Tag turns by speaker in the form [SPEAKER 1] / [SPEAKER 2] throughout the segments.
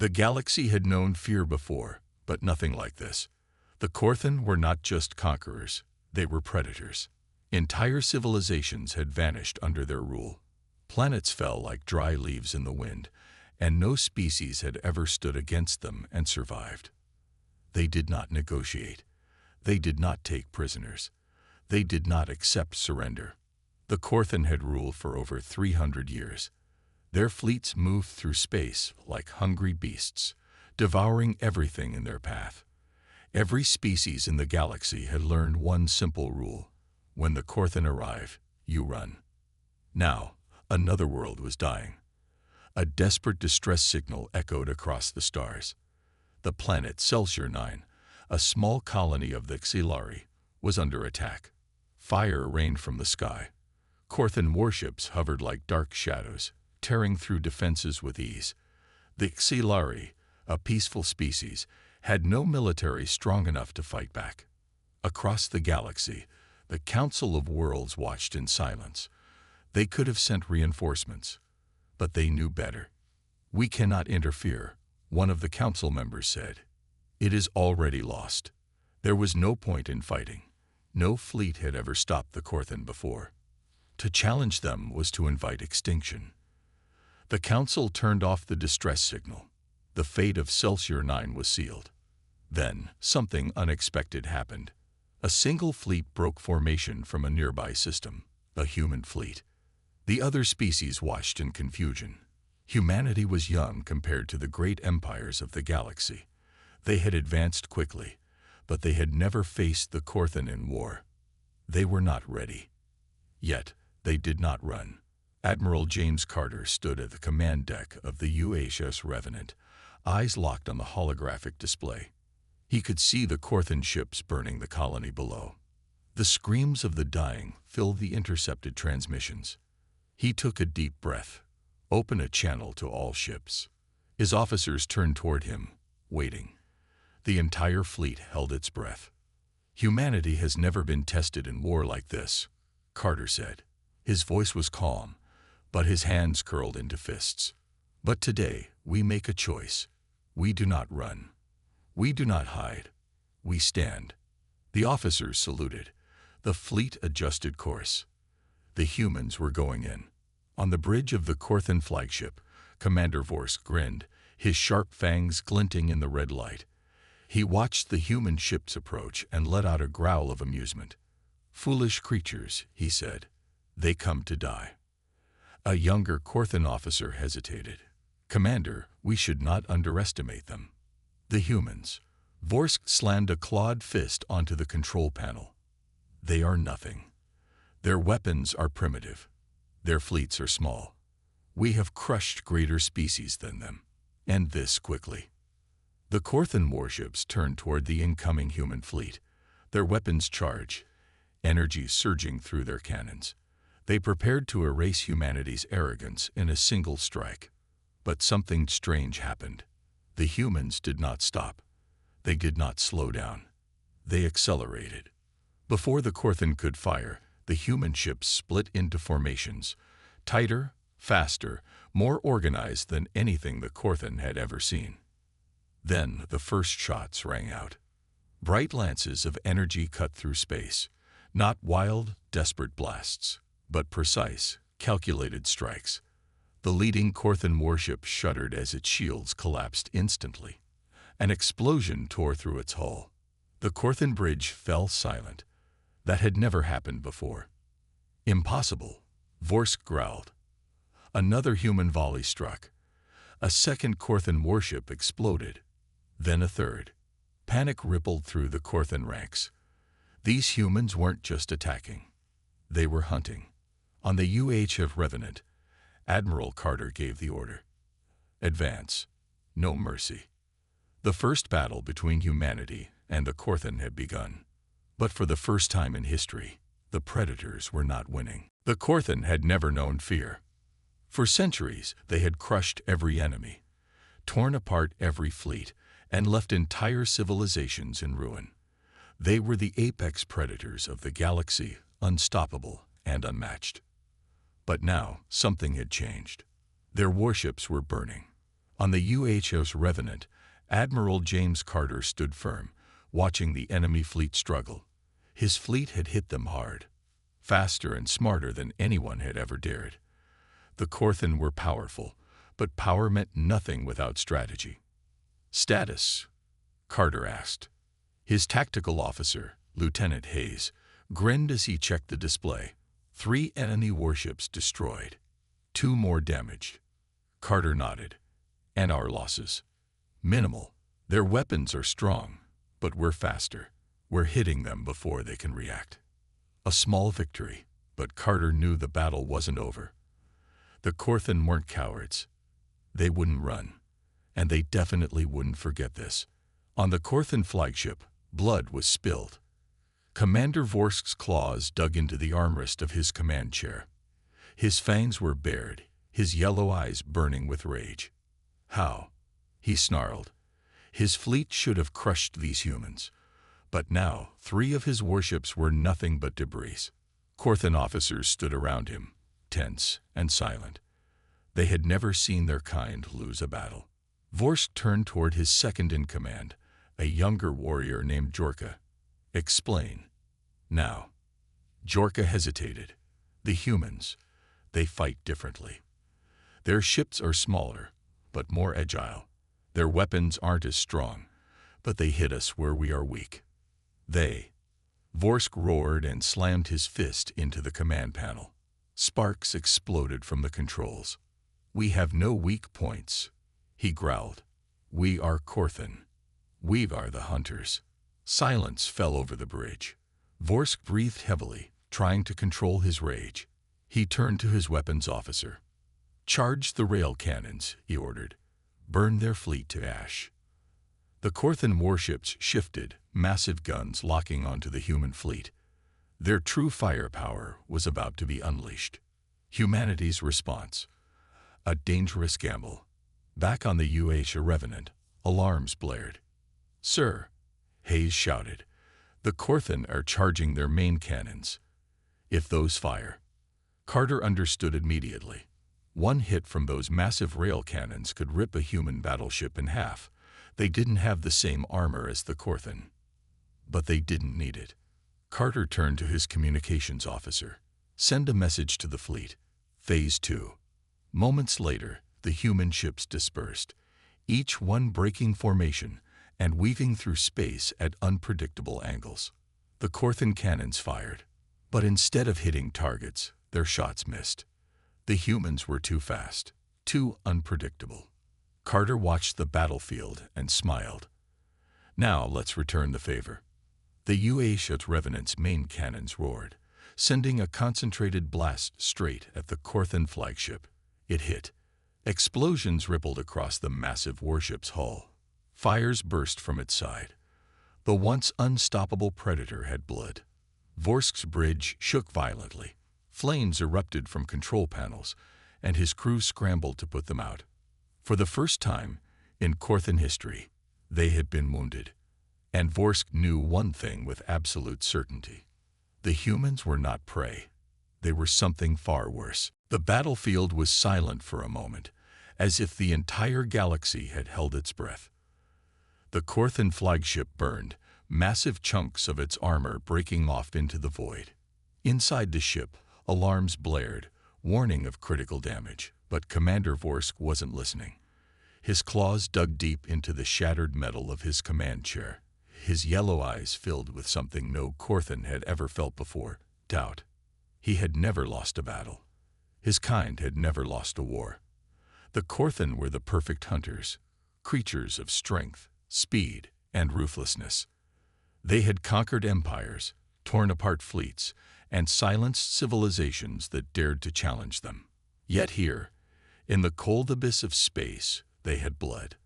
[SPEAKER 1] The galaxy had known fear before, but nothing like this. The Korthan were not just conquerors, they were predators. Entire civilizations had vanished under their rule. Planets fell like dry leaves in the wind, and no species had ever stood against them and survived. They did not negotiate. They did not take prisoners. They did not accept surrender. The Korthan had ruled for over 300 years. Their fleets moved through space like hungry beasts, devouring everything in their path. Every species in the galaxy had learned one simple rule: when the Korthan arrive, you run. Now, another world was dying. A desperate distress signal echoed across the stars. The planet Celsior 9, a small colony of the Xilari, was under attack. Fire rained from the sky. Korthan warships hovered like dark shadows, tearing through defenses with ease. The Xilari, a peaceful species, had no military strong enough to fight back. Across the galaxy, the Council of Worlds watched in silence. They could have sent reinforcements, but they knew better. "We cannot interfere," one of the council members said. "It is already lost." There was no point in fighting. No fleet had ever stopped the Korthan before. To challenge them was to invite extinction. The council turned off the distress signal. The fate of Celsior 9 was sealed. Then, something unexpected happened. A single fleet broke formation from a nearby system, a human fleet. The other species watched in confusion. Humanity was young compared to the great empires of the galaxy. They had advanced quickly, but they had never faced the Korthan in war. They were not ready. Yet, they did not run. Admiral James Carter stood at the command deck of the UHS Revenant, eyes locked on the holographic display. He could see the Korthan ships burning the colony below. The screams of the dying filled the intercepted transmissions. He took a deep breath, opened a channel to all ships. His officers turned toward him, waiting. The entire fleet held its breath. "Humanity has never been tested in war like this," Carter said. His voice was calm, but his hands curled into fists. "But today, we make a choice. We do not run. We do not hide. We stand." The officers saluted. The fleet adjusted course. The humans were going in. On the bridge of the Korthan flagship, Commander Vorsk grinned, his sharp fangs glinting in the red light. He watched the human ships approach and let out a growl of amusement. "Foolish creatures," he said. "They come to die." A younger Korthan officer hesitated. "Commander, we should not underestimate them." "The humans." Vorsk slammed a clawed fist onto the control panel. "They are nothing. Their weapons are primitive. Their fleets are small. We have crushed greater species than them, and this quickly." The Korthan warships turned toward the incoming human fleet, their weapons charged, energy surging through their cannons. They prepared to erase humanity's arrogance in a single strike. But something strange happened. The humans did not stop. They did not slow down. They accelerated. Before the Korthan could fire, the human ships split into formations, tighter, faster, more organized than anything the Korthan had ever seen. Then the first shots rang out. Bright lances of energy cut through space, not wild, desperate blasts, but precise, calculated strikes. The leading Korthan warship shuddered as its shields collapsed instantly. An explosion tore through its hull. The Korthan bridge fell silent. That had never happened before. "Impossible," Vorsk growled. Another human volley struck. A second Korthan warship exploded. Then a third. Panic rippled through the Korthan ranks. These humans weren't just attacking. They were hunting. On the UHF Revenant, Admiral Carter gave the order. "Advance. No mercy." The first battle between humanity and the Korthan had begun. But for the first time in history, the predators were not winning. The Korthan had never known fear. For centuries, they had crushed every enemy, torn apart every fleet, and left entire civilizations in ruin. They were the apex predators of the galaxy, unstoppable and unmatched. But now, something had changed. Their warships were burning. On the UHS Revenant, Admiral James Carter stood firm, watching the enemy fleet struggle. His fleet had hit them hard, faster and smarter than anyone had ever dared. The Korthan were powerful, but power meant nothing without strategy. "Status?" Carter asked. His tactical officer, Lieutenant Hayes, grinned as he checked the display. 3 enemy warships destroyed. 2 more damaged. Carter nodded. "And our losses?" "Minimal. Their weapons are strong, but we're faster. We're hitting them before they can react." A small victory, but Carter knew the battle wasn't over. The Korthan weren't cowards. They wouldn't run, and they definitely wouldn't forget this. On the Korthan flagship, blood was spilled. Commander Vorsk's claws dug into the armrest of his command chair. His fangs were bared, his yellow eyes burning with rage. "How?" he snarled. His fleet should have crushed these humans. But now 3 of his warships were nothing but debris. Korthan officers stood around him, tense and silent. They had never seen their kind lose a battle. Vorsk turned toward his second-in-command, a younger warrior named Jorka. "Explain." "Now." Jorka hesitated. "The humans, they fight differently. Their ships are smaller, but more agile. Their weapons aren't as strong, but they hit us where we are weak. Vorsk roared and slammed his fist into the command panel. Sparks exploded from the controls. "We have no weak points," he growled. "We are Korthan. We are the hunters." Silence fell over the bridge. Vorsk breathed heavily, trying to control his rage. He turned to his weapons officer. "Charge the rail cannons," he ordered. "Burn their fleet to ash." The Korthan warships shifted, massive guns locking onto the human fleet. Their true firepower was about to be unleashed. Humanity's response. A dangerous gamble. Back on the UHS Revenant, alarms blared. "Sir," Hayes shouted, "the Korthan are charging their main cannons. If those fire..." Carter understood immediately. One hit from those massive rail cannons could rip a human battleship in half. They didn't have the same armor as the Korthan. But they didn't need it. Carter turned to his communications officer. "Send a message to the fleet. Phase 2. Moments later, the human ships dispersed, each one breaking formation and weaving through space at unpredictable angles. The Korthan cannons fired, but instead of hitting targets, their shots missed. The humans were too fast, too unpredictable. Carter watched the battlefield and smiled. "Now let's return the favor." The UHS Revenant's main cannons roared, sending a concentrated blast straight at the Korthan flagship. It hit. Explosions rippled across the massive warship's hull. Fires burst from its side. The once unstoppable predator had blood. Vorsk's bridge shook violently. Flames erupted from control panels, and his crew scrambled to put them out. For the first time in Korthan history, they had been wounded. And Vorsk knew one thing with absolute certainty. The humans were not prey. They were something far worse. The battlefield was silent for a moment, as if the entire galaxy had held its breath. The Korthan flagship burned, massive chunks of its armor breaking off into the void. Inside the ship, alarms blared, warning of critical damage, but Commander Vorsk wasn't listening. His claws dug deep into the shattered metal of his command chair. His yellow eyes filled with something no Korthan had ever felt before, doubt. He had never lost a battle. His kind had never lost a war. The Korthan were the perfect hunters, creatures of strength, speed, and ruthlessness. They had conquered empires, torn apart fleets, and silenced civilizations that dared to challenge them. Yet here, in the cold abyss of space, they had blood.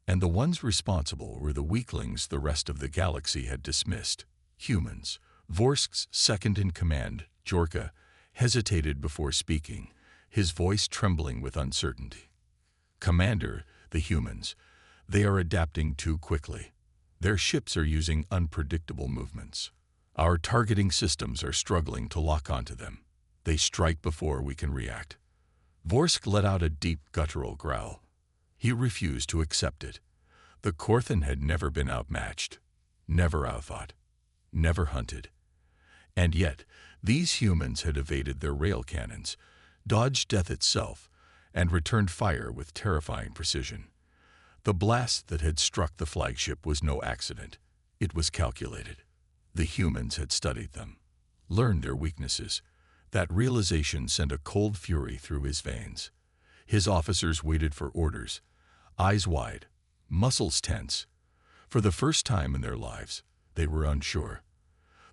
[SPEAKER 1] And the ones responsible were the weaklings the rest of the galaxy had dismissed, humans. Vorsk's second-in-command, Jorka, hesitated before speaking, his voice trembling with uncertainty. "Commander, the humans, they are adapting too quickly. Their ships are using unpredictable movements. Our targeting systems are struggling to lock onto them. They strike before we can react." Vorsk let out a deep guttural growl. He refused to accept it. The Korthan had never been outmatched, never outfought, never hunted. And yet, these humans had evaded their rail cannons, dodged death itself, and returned fire with terrifying precision. The blast that had struck the flagship was no accident. It was calculated. The humans had studied them, learned their weaknesses. That realization sent a cold fury through his veins. His officers waited for orders, eyes wide, muscles tense. For the first time in their lives, they were unsure.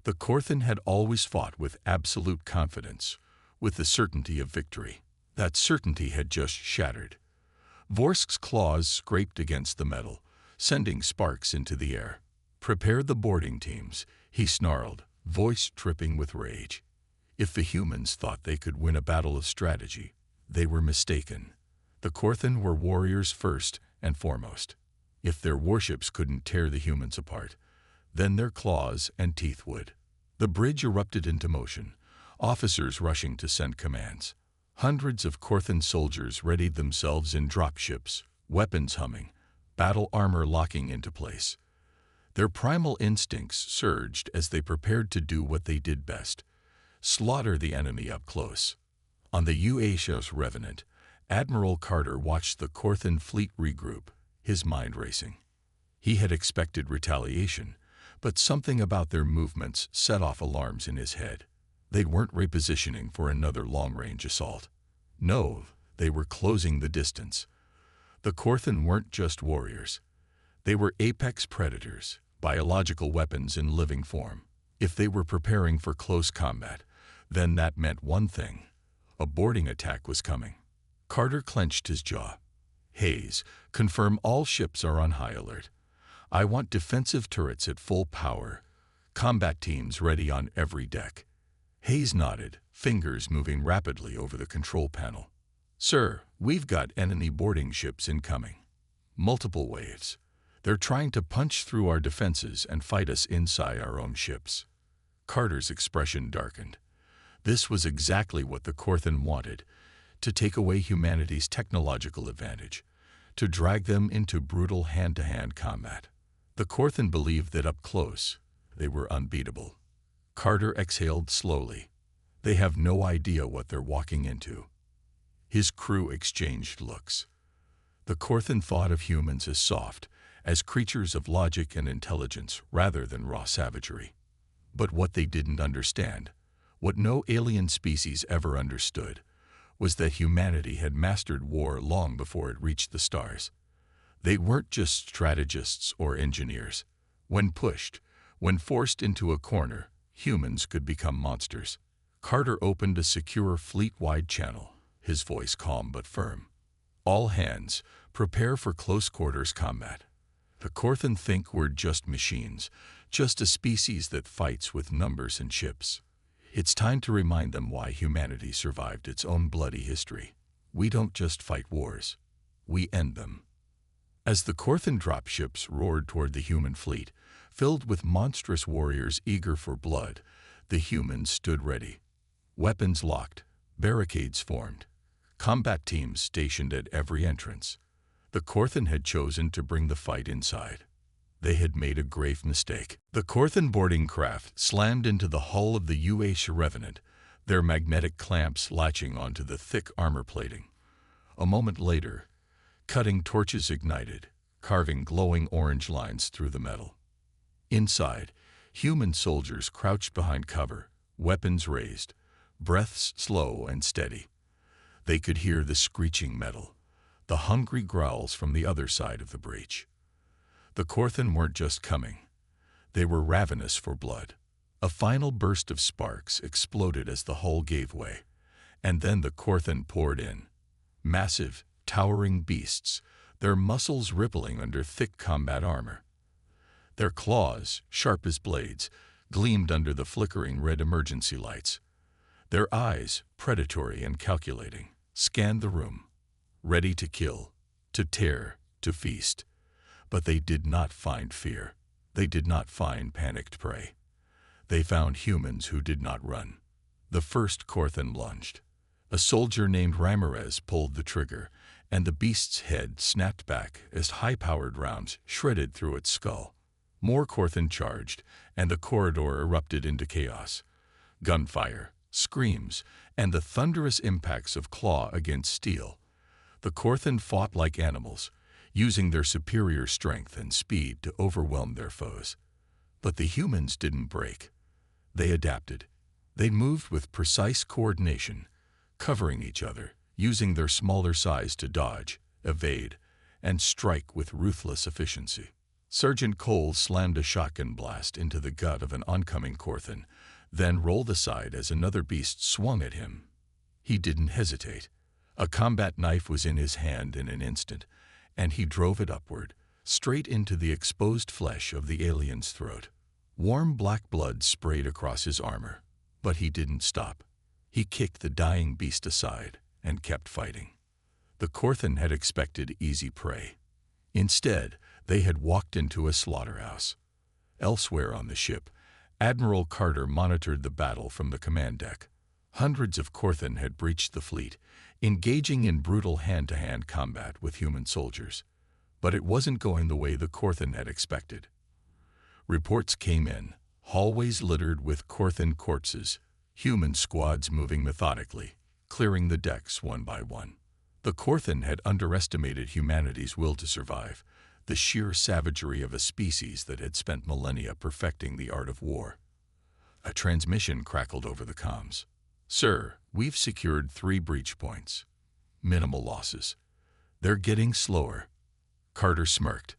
[SPEAKER 1] The Korthan had always fought with absolute confidence, with the certainty of victory. That certainty had just shattered. Vorsk's claws scraped against the metal, sending sparks into the air. "Prepare the boarding teams," he snarled, voice dripping with rage. If the humans thought they could win a battle of strategy, they were mistaken. The Korthan were warriors first and foremost. If their warships couldn't tear the humans apart, then their claws and teeth would. The bridge erupted into motion, officers rushing to send commands. Hundreds of Korthan soldiers readied themselves in dropships, weapons humming, battle armor locking into place. Their primal instincts surged as they prepared to do what they did best: slaughter the enemy up close. On the UHF Revenant, Admiral Carter watched the Korthan fleet regroup, his mind racing. He had expected retaliation, but something about their movements set off alarms in his head. They weren't repositioning for another long-range assault. No, they were closing the distance. The Korthan weren't just warriors. They were apex predators, biological weapons in living form. If they were preparing for close combat, then that meant one thing: a boarding attack was coming. Carter clenched his jaw. "Hayes, confirm all ships are on high alert. I want defensive turrets at full power. Combat teams ready on every deck." Hayes nodded, fingers moving rapidly over the control panel. "Sir, we've got enemy boarding ships incoming. Multiple waves. They're trying to punch through our defenses and fight us inside our own ships." Carter's expression darkened. This was exactly what the Korthan wanted: to take away humanity's technological advantage, to drag them into brutal hand-to-hand combat. The Korthan believed that up close, they were unbeatable. Carter exhaled slowly. They have no idea what they're walking into. His crew exchanged looks. The Korthan thought of humans as soft, as creatures of logic and intelligence rather than raw savagery. But what they didn't understand, what no alien species ever understood, was that humanity had mastered war long before it reached the stars. They weren't just strategists or engineers. When pushed, when forced into a corner, humans could become monsters. Carter opened a secure fleet-wide channel, his voice calm but firm. "All hands, prepare for close-quarters combat. The Korthan think we're just machines, just a species that fights with numbers and ships. It's time to remind them why humanity survived its own bloody history. We don't just fight wars. We end them." As the Korthan dropships roared toward the human fleet, filled with monstrous warriors eager for blood, the humans stood ready. Weapons locked, barricades formed, combat teams stationed at every entrance. The Korthan had chosen to bring the fight inside. They had made a grave mistake. The Korthan boarding craft slammed into the hull of the UH Revenant, their magnetic clamps latching onto the thick armor plating. A moment later, cutting torches ignited, carving glowing orange lines through the metal. Inside, human soldiers crouched behind cover, weapons raised, breaths slow and steady. They could hear the screeching metal, the hungry growls from the other side of the breach. The Korthan weren't just coming. They were ravenous for blood. A final burst of sparks exploded as the hull gave way, and then the Korthan poured in. Massive, towering beasts, their muscles rippling under thick combat armor. Their claws, sharp as blades, gleamed under the flickering red emergency lights. Their eyes, predatory and calculating, scanned the room, ready to kill, to tear, to feast. But they did not find fear. They did not find panicked prey. They found humans who did not run. The first Korthan lunged. A soldier named Ramirez pulled the trigger, and the beast's head snapped back as high-powered rounds shredded through its skull. More Korthan charged, and the corridor erupted into chaos. Gunfire, screams, and the thunderous impacts of claw against steel. The Korthan fought like animals, using their superior strength and speed to overwhelm their foes. But the humans didn't break. They adapted. They moved with precise coordination, covering each other, using their smaller size to dodge, evade, and strike with ruthless efficiency. Sergeant Cole slammed a shotgun blast into the gut of an oncoming Korthan, then rolled aside as another beast swung at him. He didn't hesitate. A combat knife was in his hand in an instant, and he drove it upward, straight into the exposed flesh of the alien's throat. Warm black blood sprayed across his armor, but he didn't stop. He kicked the dying beast aside and kept fighting. The Korthan had expected easy prey. Instead, they had walked into a slaughterhouse. Elsewhere on the ship, Admiral Carter monitored the battle from the command deck. Hundreds of Korthan had breached the fleet, engaging in brutal hand-to-hand combat with human soldiers. But it wasn't going the way the Korthan had expected. Reports came in, hallways littered with Korthan corpses, human squads moving methodically, clearing the decks one by one. The Korthan had underestimated humanity's will to survive, the sheer savagery of a species that had spent millennia perfecting the art of war. A transmission crackled over the comms. "Sir, we've secured 3 breach points. Minimal losses. They're getting slower." Carter smirked.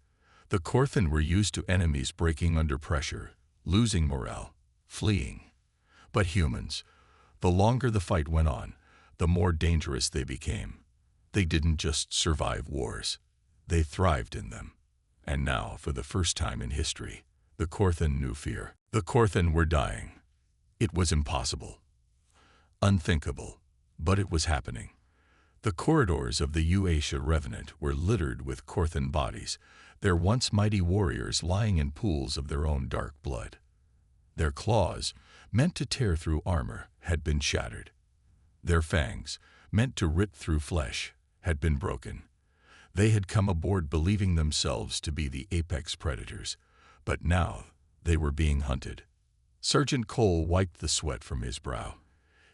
[SPEAKER 1] The Korthan were used to enemies breaking under pressure, losing morale, fleeing. But humans, the longer the fight went on, the more dangerous they became. They didn't just survive wars. They thrived in them. And now, for the first time in history, the Korthan knew fear. The Korthan were dying. It was impossible. Unthinkable. But it was happening. The corridors of the Uasia Revenant were littered with Korthan bodies, their once mighty warriors lying in pools of their own dark blood. Their claws, meant to tear through armor, had been shattered. Their fangs, meant to rip through flesh, had been broken. They had come aboard believing themselves to be the apex predators, but now they were being hunted. Sergeant Cole wiped the sweat from his brow,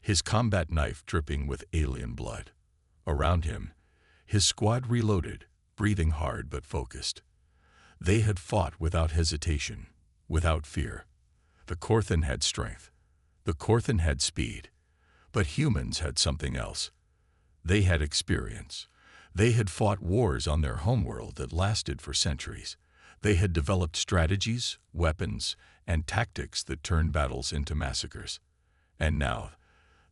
[SPEAKER 1] his combat knife dripping with alien blood. Around him, his squad reloaded, breathing hard but focused. They had fought without hesitation, without fear. The Korthan had strength. The Korthan had speed. But humans had something else. They had experience. They had fought wars on their homeworld that lasted for centuries. They had developed strategies, weapons, and tactics that turned battles into massacres. And now,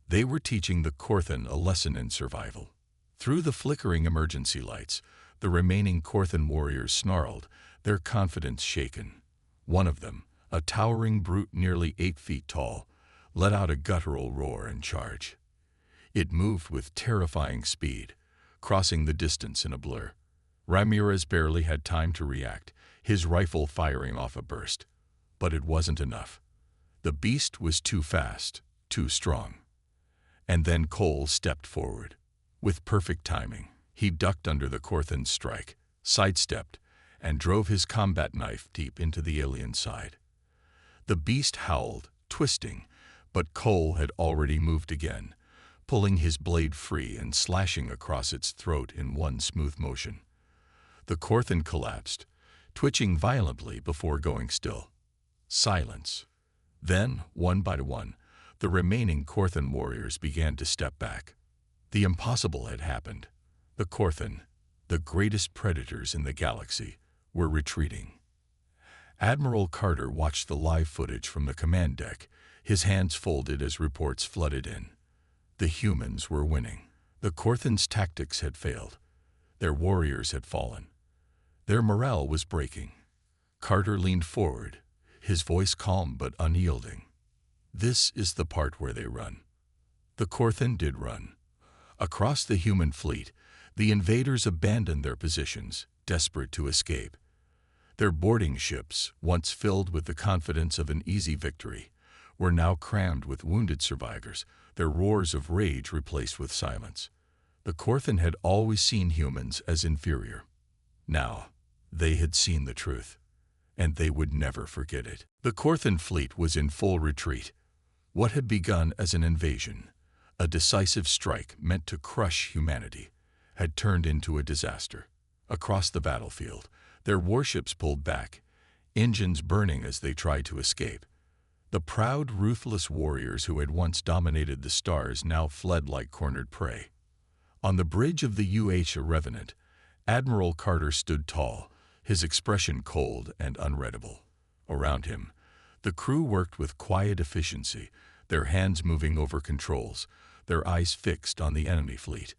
[SPEAKER 1] they were teaching the Korthan a lesson in survival. Through the flickering emergency lights, the remaining Korthan warriors snarled, their confidence shaken. One of them, a towering brute nearly 8 feet tall, let out a guttural roar and charge. It moved with terrifying speed, crossing the distance in a blur. Ramirez barely had time to react, his rifle firing off a burst. But it wasn't enough. The beast was too fast, too strong. And then Cole stepped forward. With perfect timing, he ducked under the Korthan's strike, sidestepped, and drove his combat knife deep into the alien's side. The beast howled, twisting, but Cole had already moved again, pulling his blade free and slashing across its throat in one smooth motion. The Korthan collapsed, twitching violently before going still. Silence. Then, one by one, the remaining Korthan warriors began to step back. The impossible had happened. The Korthan, the greatest predators in the galaxy, were retreating. Admiral Carter watched the live footage from the command deck, his hands folded as reports flooded in. The humans were winning. The Korthan's tactics had failed. Their warriors had fallen. Their morale was breaking. Carter leaned forward, his voice calm but unyielding. This is the part where they run. The Korthan did run. Across the human fleet, the invaders abandoned their positions, desperate to escape. Their boarding ships, once filled with the confidence of an easy victory, were now crammed with wounded survivors, their roars of rage replaced with silence. The Korthan had always seen humans as inferior. Now, they had seen the truth, and they would never forget it. The Korthan fleet was in full retreat. What had begun as an invasion, a decisive strike meant to crush humanity, had turned into a disaster. Across the battlefield, their warships pulled back, engines burning as they tried to escape. The proud, ruthless warriors who had once dominated the stars now fled like cornered prey. On the bridge of the HFY Revenant, Admiral Carter stood tall, his expression cold and unreadable. Around him, the crew worked with quiet efficiency, their hands moving over controls, their eyes fixed on the enemy fleet.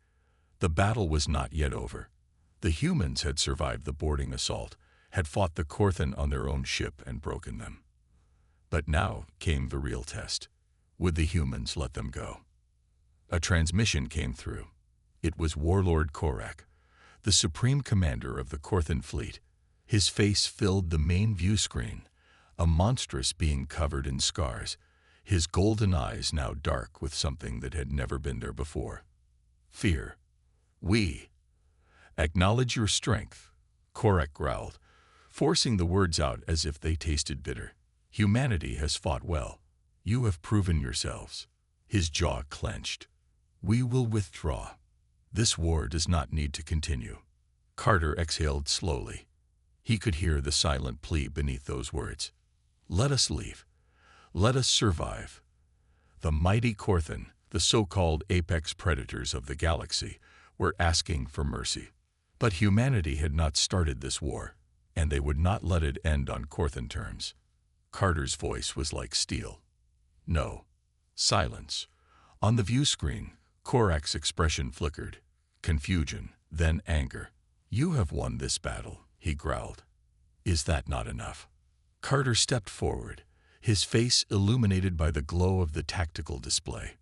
[SPEAKER 1] The battle was not yet over. The humans had survived the boarding assault, had fought the Korthan on their own ship and broken them. But now came the real test. Would the humans let them go? A transmission came through. It was Warlord Korak, the supreme commander of the Korthan fleet. His face filled the main view screen, a monstrous being covered in scars, his golden eyes now dark with something that had never been there before. Fear. We acknowledge your strength, Korak growled, forcing the words out as if they tasted bitter. Humanity has fought well. You have proven yourselves. His jaw clenched. We will withdraw. This war does not need to continue. Carter exhaled slowly. He could hear the silent plea beneath those words. Let us leave. Let us survive. The mighty Korthan, the so-called apex predators of the galaxy, were asking for mercy. But humanity had not started this war, and they would not let it end on Korthan terms. Carter's voice was like steel. No. Silence. On the view screen, Korak's expression flickered. Confusion, then anger. You have won this battle, he growled. Is that not enough? Carter stepped forward, his face illuminated by the glow of the tactical display.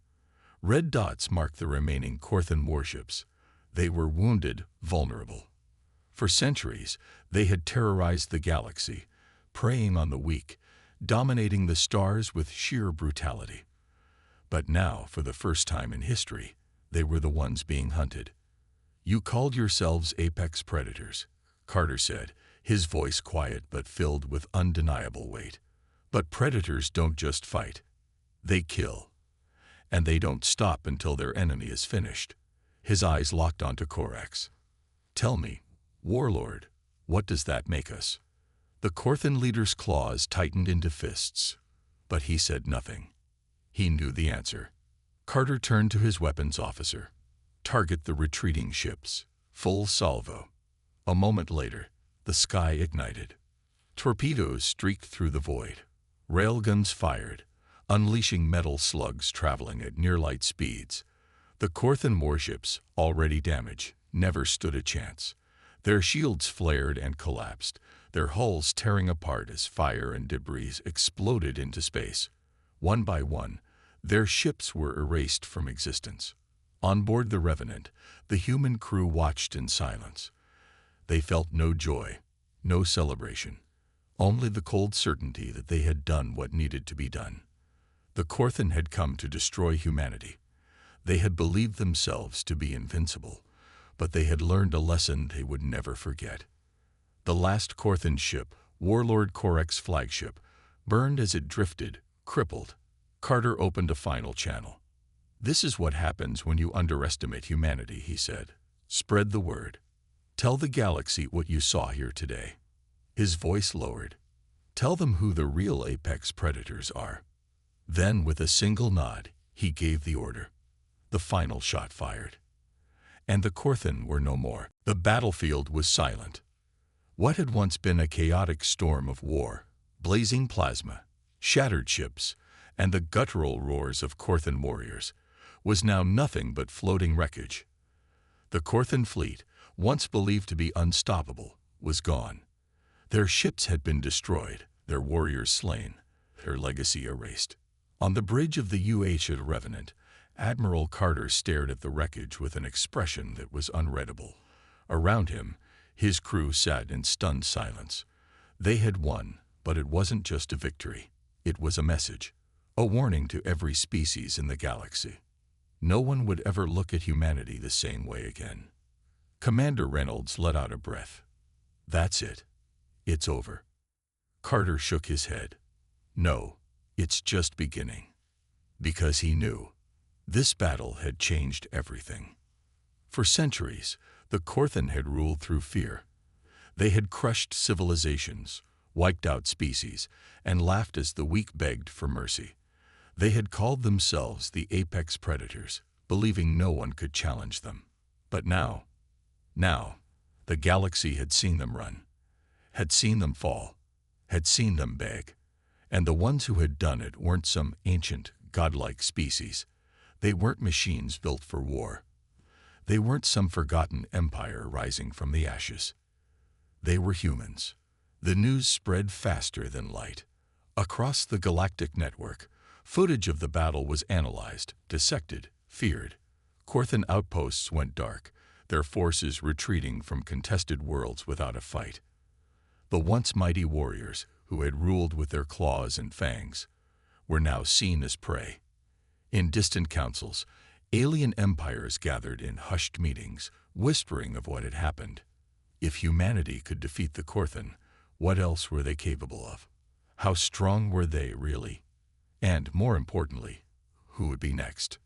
[SPEAKER 1] Red dots marked the remaining Korthan warships. They were wounded, vulnerable. For centuries, they had terrorized the galaxy, preying on the weak, dominating the stars with sheer brutality. But now, for the first time in history, they were the ones being hunted. You called yourselves apex predators, Carter said, his voice quiet but filled with undeniable weight. But predators don't just fight. They kill. And they don't stop until their enemy is finished. His eyes locked onto Korak's. Tell me, Warlord, what does that make us? The Korthan leader's claws tightened into fists, but he said nothing. He knew the answer. Carter turned to his weapons officer. Target the retreating ships. Full salvo. A moment later, the sky ignited. Torpedoes streaked through the void. Railguns fired, unleashing metal slugs traveling at near-light speeds. The Korthan warships, already damaged, never stood a chance. Their shields flared and collapsed, their hulls tearing apart as fire and debris exploded into space. One by one, their ships were erased from existence. On board the Revenant, the human crew watched in silence. They felt no joy, no celebration, only the cold certainty that they had done what needed to be done. The Korthan had come to destroy humanity. They had believed themselves to be invincible, but they had learned a lesson they would never forget. The last Korthan ship, Warlord Korak's flagship, burned as it drifted, crippled. Carter opened a final channel. This is what happens when you underestimate humanity, he said. Spread the word. Tell the galaxy what you saw here today. His voice lowered. Tell them who the real apex predators are. Then, with a single nod, he gave the order. The final shot fired. And the Korthan were no more. The battlefield was silent. What had once been a chaotic storm of war, blazing plasma, shattered ships, and the guttural roars of Korthan warriors, was now nothing but floating wreckage. The Korthan fleet, once believed to be unstoppable, was gone. Their ships had been destroyed, their warriors slain, their legacy erased. On the bridge of the HFY Revenant, Admiral Carter stared at the wreckage with an expression that was unreadable. Around him, his crew sat in stunned silence. They had won, but it wasn't just a victory. It was a message, a warning to every species in the galaxy. No one would ever look at humanity the same way again. Commander Reynolds let out a breath. That's it. It's over. Carter shook his head. No, it's just beginning. Because he knew. This battle had changed everything. For centuries, the Korthan had ruled through fear. They had crushed civilizations, wiped out species, and laughed as the weak begged for mercy. They had called themselves the apex predators, believing no one could challenge them. But now, the galaxy had seen them run, had seen them fall, had seen them beg. And the ones who had done it weren't some ancient, godlike species. They weren't machines built for war. They weren't some forgotten empire rising from the ashes. They were humans. The news spread faster than light. Across the galactic network, footage of the battle was analyzed, dissected, feared. Korthan outposts went dark, their forces retreating from contested worlds without a fight. The once mighty warriors, who had ruled with their claws and fangs, were now seen as prey. In distant councils, alien empires gathered in hushed meetings, whispering of what had happened. If humanity could defeat the Korthan, what else were they capable of? How strong were they really? And, more importantly, who would be next?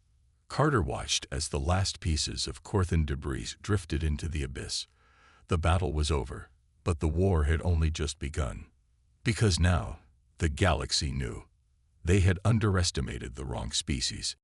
[SPEAKER 1] Carter watched as the last pieces of Korthan debris drifted into the abyss. The battle was over, but the war had only just begun. Because now, the galaxy knew. They had underestimated the wrong species.